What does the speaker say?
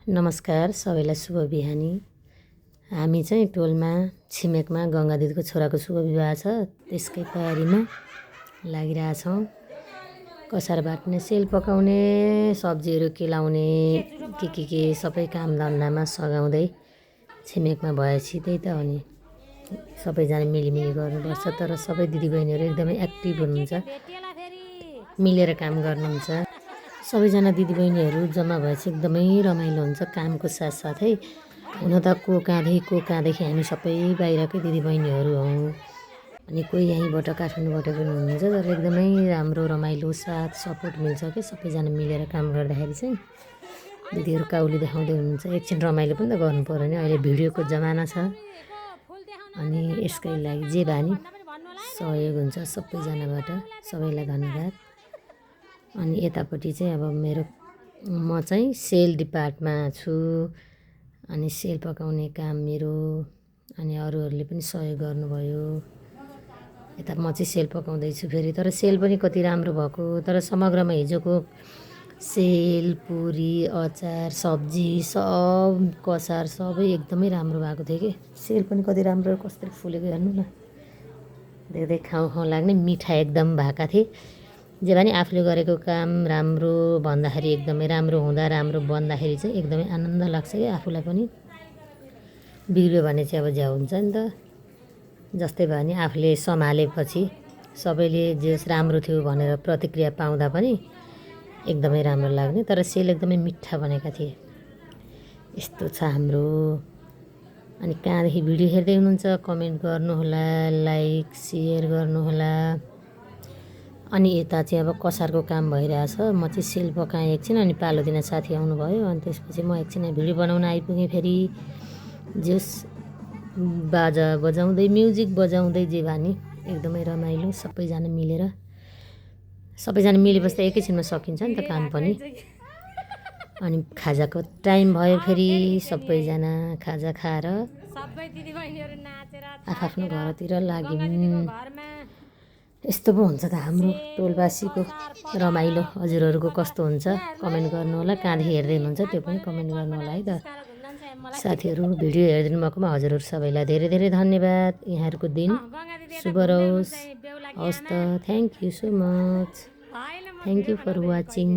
नमस्कार सबैलाई शुभ बिहानी। हामी चाहिँ टोलमा छिमेकमा गङ्गा दिदीको छोराको शुभ विवाह छ, त्यसकै तयारीमा लागिरहेछौँ। कसार बाट्ने, सेल पकाउने, सब्जीहरू केलाउने, के सबै काम धन्दामा सघाउँदै छिमेकमा भएपछि त्यही त हो नि, सबैजना मिलिमिली गर्नुपर्छ। तर सबै दिदीबहिनीहरू एकदमै एक्टिभ हुनुहुन्छ, मिलेर काम गर्नुहुन्छ। सबैजना दिदीबहिनीहरू जम्मा भएपछि एकदमै रमाइलो हुन्छ कामको साथसाथै। हुन त को कहाँदेखि हामी सबै बाहिरकै दिदीबहिनीहरू हौँ, अनि कोही यहीँबाट काठमाडौँबाट पनि हुनुहुन्छ। तर एकदमै राम्रो रमाइलो साथ सपोर्ट मिल्छ कि सबैजना मिलेर काम गर्दाखेरि चाहिँ। दिदीहरू काउली देखाउँदै हुनुहुन्छ, एकछिन रमाइलो पनि त गर्नु पर्यो नि, अहिले भिडियोको जमाना छ। अनि यसकै लागि जे भए नि सहयोग हुन्छ सबैजनाबाट, सबैलाई धन्यवाद। अनि यतापट्टि चाहिँ अब म चाहिँ सेल डिपार्टमा छु, अनि सेल पकाउने काम मेरो, अनि अरूहरूले पनि सहयोग गर्नुभयो। यता म चाहिँ सेल पकाउँदैछु फेरि, तर सेल पनि कति राम्रो भएको। तर समग्रमा हिजोको सेल, पुरी, अचार, सब्जी, सब कसार सबै एकदमै राम्रो भएको थियो कि। सेल पनि कति राम्रो कस्तो फुलेको हेर्नु न, देख्दै खाउँ लाग्ने मिठा एकदम भएका थिए। जे भने आफूले गरेको काम राम्रो भन्दाखेरि, एकदमै राम्रो हुँदा राम्रो बन्दाखेरि चाहिँ एकदमै आनन्द लाग्छ कि आफूलाई पनि। बिग्रियो भने चाहिँ अब झ्याउ हुन्छ नि त। जस्तै भयो नि आफूले सम्हालेपछि सबैले जे राम्रो थियो भनेर प्रतिक्रिया पाउँदा पनि एकदमै राम्रो लाग्ने। तर सेल एकदमै मिठा बनेका थिए। यस्तो छ हाम्रो। अनि कहाँदेखि भिडियो हेर्दै हुनुहुन्छ कमेन्ट गर्नुहोला, लाइक सेयर गर्नुहोला। अनि यता चाहिँ अब कसारको काम भइरहेछ। म चाहिँ सेल पकाएँ एकछिन, अनि पालो दिन साथी आउनुभयो, अनि त्यसपछि म एकछिन भिडियो बनाउन आइपुगेँ फेरि। जस बाजा बजाउँदै, म्युजिक बजाउँदै जे भए एकदमै रमाइलो सबैजना मिलेर। सबैजना मिलेपछि त एकैछिनमा सकिन्छ नि त काम पनि। अनि खाजाको टाइम भयो फेरि, सबैजना खाजा खाएर आफ्नो घरतिर लाग्यौँ। यस्तो पो हुन्छ त हाम्रो टोलवासीको रमाइलो। हजुरहरूको कस्तो हुन्छ कमेन्ट गर्नु होला, कहाँदेखि हेर्दै हुनुहुन्छ त्यो पनि कमेन्ट गर्नु होला है त। साथीहरू भिडियो हेरिदिनु भएकोमा हजुरहरू सबैलाई धेरै धेरै धन्यवाद। यहाँहरूको दिन शुभ रहोस्। हवस् त, thank you so much, thank you for watching.